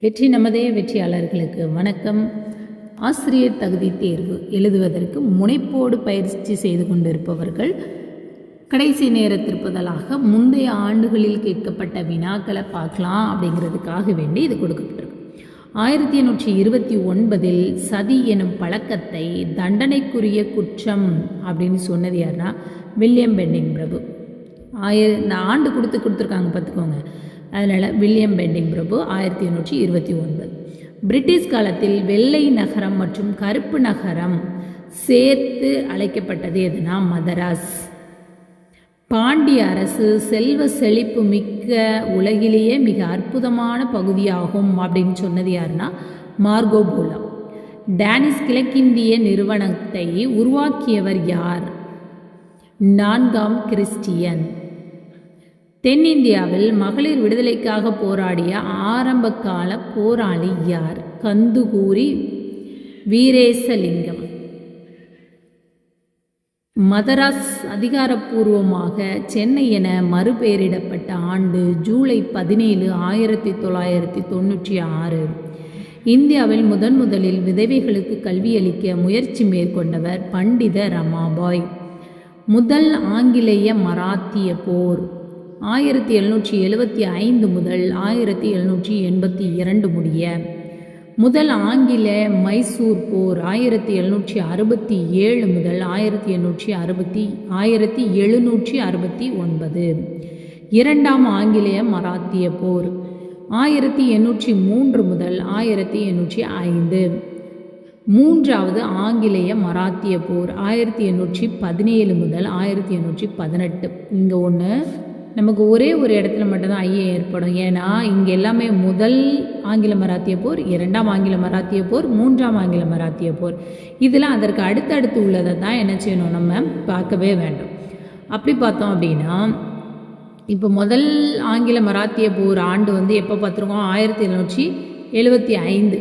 வெற்றி நமதே வெற்றியாளர்களுக்கு வணக்கம். ஆசிரியர் தகுதி தேர்வு எழுதுவதற்கு முனைப்போடு பயிற்சி செய்து கொண்டிருப்பவர்கள் கடைசி நேரத்திற்பதலாக முந்தைய ஆண்டுகளில் கேட்கப்பட்ட வினாக்களை பார்க்கலாம் அப்படிங்கிறதுக்காக வேண்டி இது கொடுக்கப்பட்டிருக்கு. 1829 சதி எனும் பழக்கத்தை தண்டனைக்குரிய குற்றம் அப்படின்னு சொன்னது யாருன்னா வில்லியம் பெண்டிங் பிரபு. இந்த ஆண்டு கொடுத்துருக்காங்க பார்த்துக்கோங்க. அதனால் வில்லியம் பெண்டிங் பிரபு 1829. பிரிட்டிஷ் காலத்தில் வெள்ளை நகரம் மற்றும் கருப்பு நகரம் சேர்த்து அழைக்கப்பட்டது எதுனா மதராஸ். பாண்டிய அரசு செல்வ செழிப்பு மிக்க உலகிலேயே மிக அற்புதமான பகுதியாகும் அப்படின்னு சொன்னது யாருன்னா மார்கோ போலோ. டேனிஷ் கிழக்கிந்திய நிறுவனத்தை உருவாக்கியவர் யார்? 4ஆம் கிறிஸ்டியன். தென்னிந்தியாவில் மகளிர் விடுதலைக்காக போராடிய ஆரம்ப கால போராளி யார்? கந்துகூரி வீரேசலிங்கம். மதராஸ் அதிகாரப்பூர்வமாக சென்னை என மறுபெயரிடப்பட்ட ஆண்டு ஜூலை 17, 1996. இந்தியாவில் முதலில் விதவைகளுக்கு கல்வியளிக்க முயற்சி மேற்கொண்டவர் பண்டித ரமாபாய். முதல் ஆங்கிலேய மராத்திய போர் 1775 முதல் 1782 முடிய. முதல் ஆங்கில மைசூர் போர் 1767 முதல் 1769. இரண்டாம் ஆங்கிலேய மராத்திய போர் 1803 முதல் 1805. மூன்றாவது ஆங்கிலேய மராத்திய போர் 1817 முதல் 1818. இங்கே ஒன்று நமக்கு ஒரே ஒரு இடத்துல மட்டும்தான் ஐயம் ஏற்படும். ஏன்னா இங்கே எல்லாமே முதல் ஆங்கில மராத்திய போர், இரண்டாம் ஆங்கில மராத்திய போர், மூன்றாம் ஆங்கில மராத்திய போர். இதில் அதற்கு அடுத்தடுத்து உள்ளதை தான் என்ன செய்யணும், நம்ம பார்க்கவே வேண்டும். அப்படி பார்த்தோம் அப்படின்னா இப்போ முதல் ஆங்கில மராத்திய போர் ஆண்டு எப்போ பார்த்துருக்கோம்? 1775.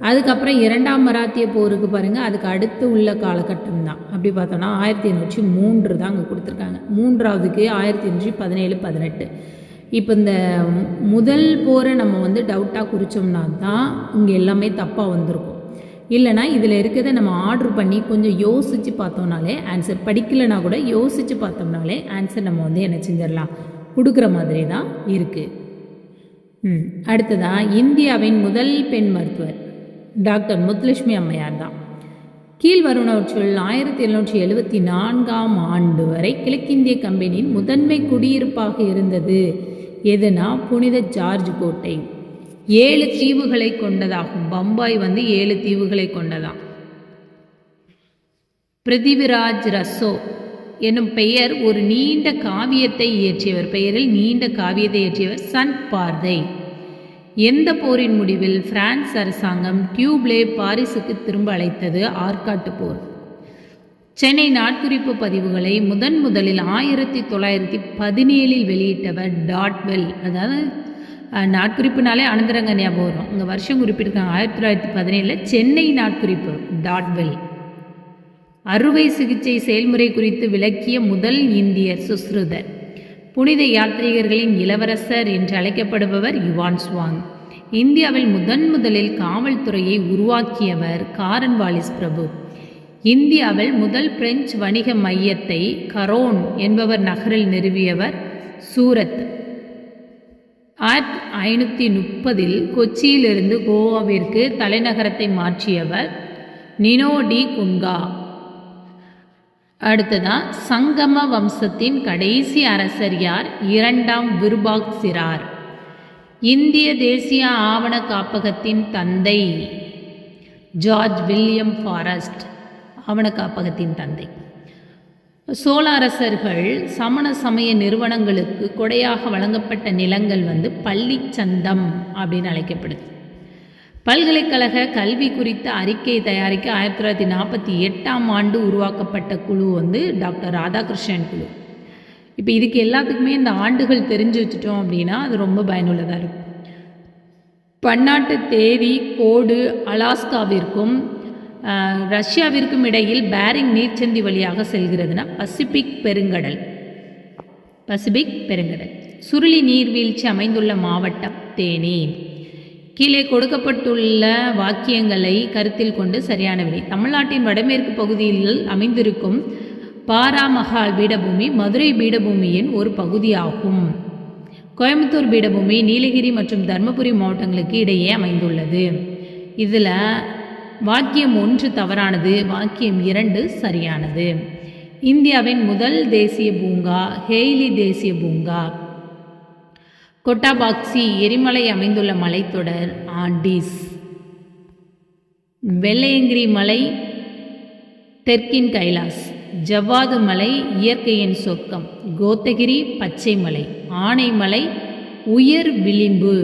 அதுக்கப்புறம் இரண்டாம் மராத்திய போருக்கு பாருங்கள், அதுக்கு அடுத்து உள்ள காலகட்டம் தான். அப்படி பார்த்தோன்னா 1803 தான் அங்கே கொடுத்துருக்காங்க. மூன்றாவதுக்கு 1817, 18. இப்போ இந்த முதல் போரை நம்ம டவுட்டாக குறித்தோம்னா தான் இங்கே எல்லாமே தப்பாக வந்திருக்கும். இல்லைனா இதில் இருக்கிறத நம்ம ஆர்டர் பண்ணி கொஞ்சம் யோசித்து பார்த்தோம்னாலே ஆன்சர், படிக்கலைனா கூட யோசித்து பார்த்தோம்னாலே ஆன்சர் நம்ம என்ன செஞ்சிடலாம், கொடுக்குற மாதிரி தான் இருக்குது. அடுத்ததான் இந்தியாவின் முதல் பெண் மருத்துவர் டாக்டர் முத்துலட்சுமி அம்மையார் தான். கீழ்வருவனவற்றுள் 1774 ஆண்டு வரை கிழக்கிந்திய கம்பெனியின் முதன்மை குடியிருப்பாக இருந்தது எதுனா புனித ஜார்ஜ் கோட்டை. 7 தீவுகளை கொண்டதாகும். பம்பாய் 7 தீவுகளை கொண்டதாம். பிருத்திவிராஜ் ரசோ என்னும் பெயர் ஒரு நீண்ட காவியத்தை இயற்றியவர். பெயரில் நீண்ட காவியத்தை இயற்றியவர் சன் பார்தை. எந்த போரின் முடிவில் பிரான்ஸ் அரசாங்கம் டியூப்லே பாரிஸுக்கு திரும்ப அழைத்தது? ஆற்காட்டு போர். சென்னை நாட்குறிப்பு பதிவுகளை முதலில் 1917 வெளியிட்டவர் டாட்வெல். அதாவது நாட்குறிப்புனாலே அனந்தரங்க ஞாபகம் வரும். இங்கே வருஷம் குறிப்பிட்டிருக்காங்க 1917 சென்னை நாட்குறிப்பு டாட்வெல். அறுவை சிகிச்சை செயல்முறை குறித்து விளக்கிய முதல் இந்தியர் சுஸ்ருதர். புனித யாத்ரீகர்களின் இளவரசர் என்று அழைக்கப்படுபவர் யுவான் ஸ்வாங். இந்தியாவில் முதலில் காவல்துறையை உருவாக்கியவர் காரன்வாலிஸ் பிரபு. இந்தியாவில் முதல் பிரெஞ்சு வணிக மையத்தை கரோன் என்பவர் நகரில் நிறுவியவர் சூரத். 1530 கொச்சியிலிருந்து கோவாவிற்கு தலைநகரத்தை மாற்றியவர் நினோ டி குன்கா. அடுத்ததான் சங்கம வம்சத்தின் கடைசி அரசர் யார்? 2ஆம் விருபாக்சிரார். இந்திய தேசிய ஆவண காப்பகத்தின் தந்தை ஜார்ஜ் வில்லியம் ஃபாரஸ்ட். ஆவண காப்பகத்தின் தந்தை. சோழ அரசர்கள் சமண சமய நிறுவனங்களுக்கு கொடையாக வழங்கப்பட்ட நிலங்கள் பள்ளிச்சந்தம் அப்படின்னு அழைக்கப்படுது. பல்கலைக்கழக கல்வி குறித்த அறிக்கை தயாரிக்க 1948 ஆண்டு உருவாக்கப்பட்ட குழு டாக்டர் ராதாகிருஷ்ணன் குழு. இப்போ இதுக்கு எல்லாத்துக்குமே இந்த ஆண்டுகள் தெரிஞ்சு வச்சுட்டோம் அப்படின்னா அது ரொம்ப பயனுள்ளதாக இருக்கும். பன்னாட்டு தேதி கோடு அலாஸ்காவிற்கும் ரஷ்யாவிற்கும் இடையில் பேரிங் நீர்ச்சந்தி வழியாக செல்கிறதுனா பசிபிக் பெருங்கடல். சுருளி நீர்வீழ்ச்சி அமைந்துள்ள மாவட்டம் தேனி. கீழே கொடுக்கப்பட்டுள்ள வாக்கியங்களை கருத்தில் கொண்டு சரியான விடை. தமிழ்நாட்டின் வடமேற்கு பகுதியில் அமைந்திருக்கும் பாராமஹால் பீடபூமி மதுரை பீடபூமியின் ஒரு பகுதியாகும். கோயம்புத்தூர் பீடபூமி நீலகிரி மற்றும் தருமபுரி மாவட்டங்களுக்கு இடையே அமைந்துள்ளது. இதில் வாக்கியம் 1 தவறானது, வாக்கியம் 2 சரியானது. இந்தியாவின் முதல் தேசிய பூங்கா ஹெய்லி தேசிய பூங்கா. கொட்டாபாக்சி எரிமலை அமைந்துள்ள மலைத்தொடர் ஆண்டீஸ். வெள்ளையங்கிரி மலை தெற்கின் கைலாஸ். ஜவ்வாது மலை இயற்கையின் சொர்க்கம். கோத்தகிரி பச்சை மலை. ஆனைமலை உயர் விளிம்பு.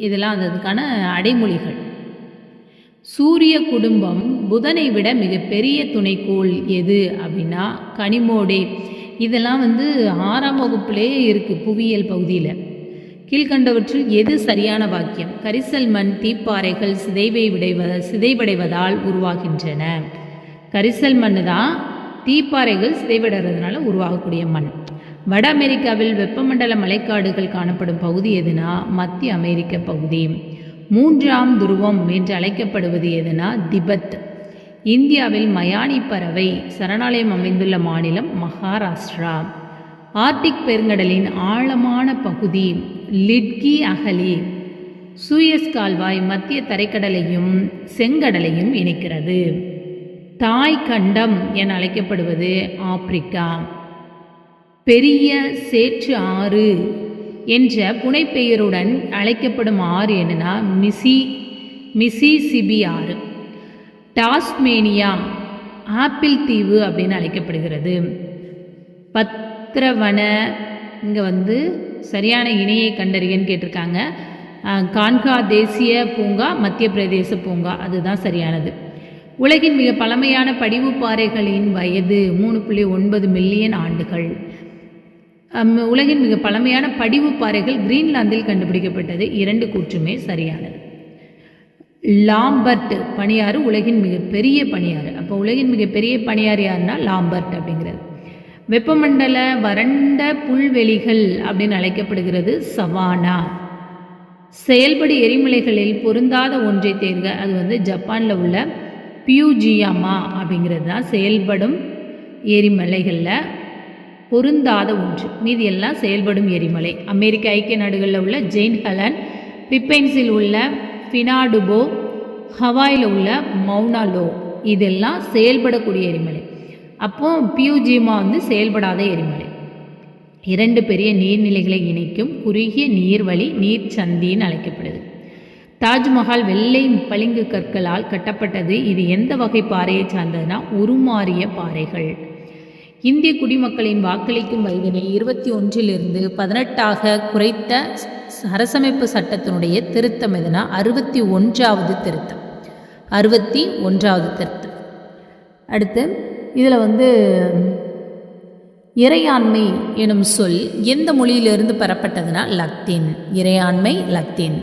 இதெல்லாம் அதுக்கான அடைமொழிகள். சூரிய குடும்பம் புதனை விட மிகப்பெரிய துணைக்கோள் எது அப்படின்னா கனிமோடே. இதெல்லாம் 6ஆம் வகுப்புலே இருக்குது புவியியல் பகுதியில். கீழ்கண்டவற்றில் எது சரியான வாக்கியம்? கரிசல் மண் தீப்பாறைகள் சிதைவடைவதால் உருவாகின்றன. கரிசல் மண் தான் தீப்பாறைகள் சிதைவடைறதுனால உருவாகக்கூடிய மண். வட அமெரிக்காவில் வெப்பமண்டல மலைக்காடுகள் காணப்படும் பகுதி எதுனா மத்திய அமெரிக்க பகுதி. 3ஆம் துருவம் என்று அழைக்கப்படுவது எதுனா திபெத். இந்தியாவில் மயானி பறவை சரணாலயம் அமைந்துள்ள மாநிலம் மகாராஷ்டிரா. ஆர்டிக் பெருங்கடலின் ஆழமான பகுதி லிட்கி அகலி. சூயஸ் கால்வாய் மத்திய தரைக்கடலையும் செங்கடலையும் இணைக்கிறது. தாய் கண்டம் என அழைக்கப்படுவது ஆப்பிரிக்கா. பெரிய சேற்று ஆறு என்ற புனைப்பெயருடன் அழைக்கப்படும் ஆறு என்னன்னா மிசிசிபி ஆறு. டாஸ்மேனியா ஆப்பிள் தீவு அப்படின்னு அழைக்கப்படுகிறது. பத்ரவன இங்கே சரியான இணையை கண்டறியன்னு கேட்டிருக்காங்க. கான்கா தேசிய பூங்கா மத்திய பிரதேச பூங்கா அதுதான் சரியானது. உலகின் மிக பழமையான படிவு பாறைகளின் வயது 3.9 மில்லியன் ஆண்டுகள். உலகின் மிக பழமையான படிவு பாறைகள் கிரீன்லாந்தில் கண்டுபிடிக்கப்பட்டது. 2 கூற்றுமே சரியானது. லாம்பர்ட் பனியாறு உலகின் மிகப்பெரிய பனியாறு. அப்போ உலகின் மிகப்பெரிய பனியாறு யாருன்னா லாம்பர்ட் அப்படிங்கிறது. வெப்பமண்டல வறண்ட புல்வெளிகள் அப்படின்னு அழைக்கப்படுகிறது சவானா. செயல்படு எரிமலைகளில் பொருந்தாத ஒன்றை தேர்க. அது ஜப்பானில் உள்ள பியூஜியாமா அப்படிங்கிறது தான் செயல்படும் எரிமலைகளில் பொருந்தாத ஒன்று. மீதி எல்லாம் செயல்படும் எரிமலை. அமெரிக்க ஐக்கிய நாடுகளில் உள்ள ஜெயின் ஹெலன், பிலிப்பைன்ஸில் உள்ள ஃபினாடுபோ, ஹவாயில் உள்ள மௌனாலோ இதெல்லாம் செயல்படக்கூடிய எரிமலை. அப்போ பியூஜிமா செயல்படாத எரிமலை. 2 பெரிய நீர்நிலைகளை இணைக்கும் குறுகிய நீர்வழி நீர்ச்சந்தின்னு அழைக்கப்படுது. தாஜ்மஹால் வெள்ளை பளிங்கு கற்களால் கட்டப்பட்டது. இது எந்த வகை பாறையை சார்ந்ததுன்னா உருமாறிய பாறைகள். இந்திய குடிமக்களின் வாக்களிக்கும் வயதினை 21 18 குறைத்த அரசமைப்பு சட்டத்தினுடைய திருத்தம் எதுனா 61வது திருத்தம். 61வது திருத்தம். அடுத்து இதில் இறையாண்மை எனும் சொல் எந்த மொழியிலிருந்து பெறப்பட்டதுன்னா லத்தீன். இறையாண்மை லத்தீன்.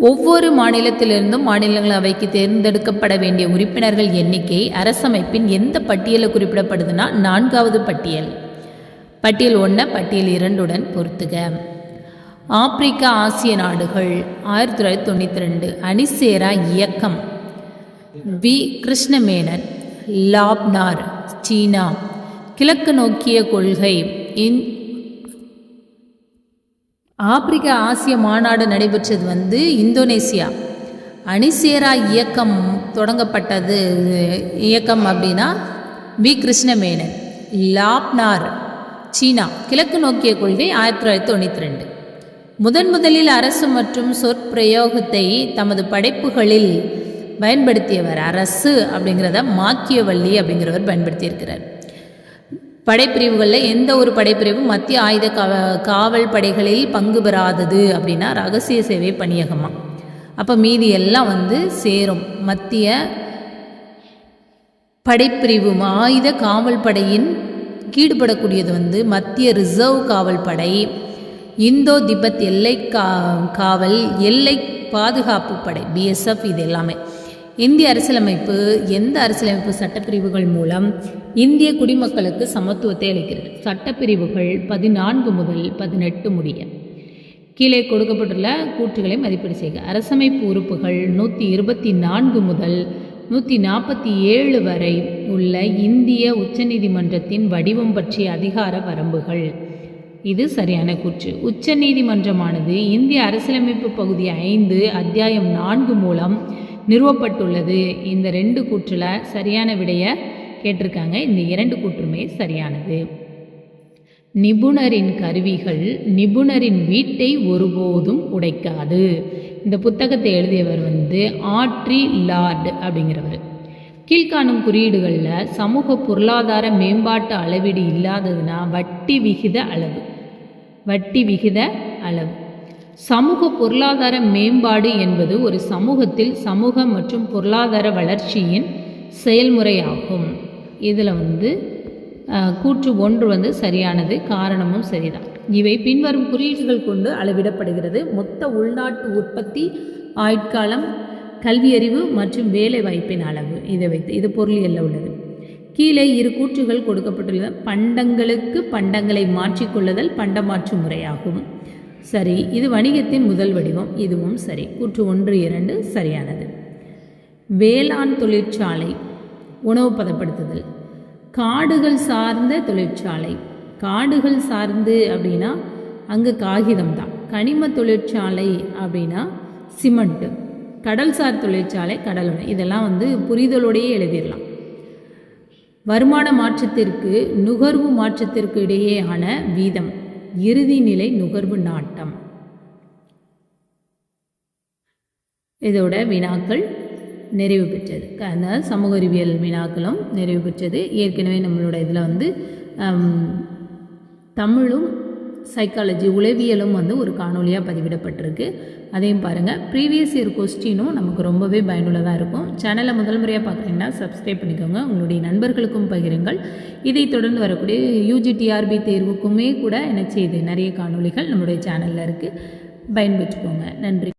ஒவ்வொரு மாநிலத்திலிருந்தும் மாநிலங்களவைக்கு தேர்ந்தெடுக்கப்பட வேண்டிய உறுப்பினர்கள் எண்ணிக்கை அரசமைப்பின் எந்த பட்டியலில் குறிப்பிடப்படுதுன்னா 4வது பட்டியல். பட்டியல் 1 பட்டியல் 2 பொறுத்துக. ஆப்பிரிக்கா ஆசிய நாடுகள் 1992. அணிசேரா இயக்கம் வி கிருஷ்ணமேனன். லாப்னார் சீனா. கிழக்கு நோக்கிய கொள்கை ஆப்பிரிக்கா ஆசிய மாநாடு நடைபெற்றது இந்தோனேசியா. அணிசேரா இயக்கம் தொடங்கப்பட்டது இயக்கம் அப்படின்னா வி கிருஷ்ணமேனன். லாப்னார் சீனா. கிழக்கு நோக்கிய கொள்கை 1992. முதலில் அரசு மற்றும் சொற்பிரயோகத்தை தமது படைப்புகளில் பயன்படுத்தியவர் அரசு அப்படிங்கிறத மாக்கியவல்லி அப்படிங்கிறவர் பயன்படுத்தியிருக்கிறார். படைப்பிரிவுகளில் எந்த ஒரு படைப்பிரிவு மத்திய ஆயுத காவல் படைகளில் பங்கு பெறாதது அப்படின்னா ரகசிய சேவை பணியகமா. அப்போ மீதி எல்லாம் சேரும். மத்திய படைப்பிரிவு ஆயுத காவல் படையின் கீடுபடக்கூடியது மத்திய ரிசர்வ் காவல் படை, இந்தோ திபெத் எல்லை காவல், எல்லை பாதுகாப்பு படை BSF. இது எல்லாமே இந்திய அரசியலமைப்பு எந்த அரசியலமைப்பு சட்டப்பிரிவுகள் மூலம் இந்திய குடிமக்களுக்கு சமத்துவத்தை அளிக்கிறது? சட்டப்பிரிவுகள் 14 முதல் 18 முடிய. கீழே கொடுக்கப்பட்டுள்ள கூற்றுகளை மதிப்பீடு செய்க. அரசமைப்பு உறுப்புகள் 124 முதல் 147 வரை உள்ள இந்திய உச்சநீதிமன்றத்தின் வடிவம் பற்றிய அதிகார வரம்புகள். இது சரியான கூற்று. உச்ச நீதிமன்றமானது இந்திய அரசியலமைப்பு பகுதி 5 அத்தியாயம் 4 மூலம் நிறுவப்பட்டுள்ளது. இந்த 2 கூற்றில் சரியான விடைய கேட்டிருக்காங்க. இந்த 2 கூற்றுமே சரியானது. நிபுணரின் கருவிகள் நிபுணரின் வீட்டை ஒருபோதும் உடைக்காது. இந்த புத்தகத்தை எழுதியவர் ஆட்ரி லார்டு அப்படிங்கிறவர். கீழ்காணும் குறியீடுகளில் சமூக பொருளாதார மேம்பாட்டு அளவீடு இல்லாததுன்னா வட்டி விகித அளவு. சமூக பொருளாதார மேம்பாடு என்பது ஒரு சமூகத்தில் சமூக மற்றும் பொருளாதார வளர்ச்சியின் செயல்முறையாகும். இதில் கூற்று 1 சரியானது, காரணமும் சரிதான். இவை பின்வரும் குறியீடுகள் கொண்டு அளவிடப்படுகிறது. மொத்த உள்நாட்டு உற்பத்தி, ஆயுட்காலம், கல்வியறிவு மற்றும் வேலை வாய்ப்பின் அளவு. இதை வைத்து இது பொருளியல்ல உள்ளது. கீழே 2 கூற்றுகள் கொடுக்கப்பட்டுள்ளன. பண்டங்களுக்கு பண்டங்களை மாற்றிக்கொள்ளுதல் பண்டமாற்று முறையாகும். சரி. இது வணிகத்தின் முதல் வடிவம். இதுவும் சரி. கூற்று 1, 2 சரியானது. வேளாண் தொழிற்சாலை, உணவு பதப்படுத்துதல். காடுகள் சார்ந்த தொழிற்சாலை. காடுகள் சார்ந்து அப்படின்னா அங்கே காகிதம் தான். கனிம தொழிற்சாலை அப்படின்னா சிமெண்ட்டு. கடல்சார் தொழிற்சாலை கடல். இதெல்லாம் புரிதலோடையே எழுதிடலாம். வருமான மாற்றத்திற்கு நுகர்வு மாற்றத்திற்கு இடையேயான வீதம். இறுதி நிலை நுகர்வு நாட்டம். இதோட வினாக்கள் நிறைவு பெற்றது. அந்த சமூக அறிவியல் வினாக்களும் நிறைவு பெற்றது. ஏற்கனவே நம்மளோட இதில் தமிழும் சைக்காலஜி உளவியலும் ஒரு காணொலியாக பதிவிடப்பட்டிருக்கு. அதையும் பாருங்கள். ப்ரீவியஸ் இயர் கொஸ்டினும் நமக்கு ரொம்பவே பயனுள்ளதாக இருக்கும். சேனலை முதல் முறையாக பார்க்குறீங்கன்னா சப்ஸ்கிரைப் பண்ணிக்கோங்க. உங்களுடைய நண்பர்களுக்கும் பகிருங்கள். இதை தொடர்ந்து வரக்கூடிய UGTRB தேர்வுக்குமே கூட என்ன செய்து நிறைய காணொலிகள் நம்முடைய சேனலில் இருக்குது. பயன்பெற்றுக்கோங்க. நன்றி.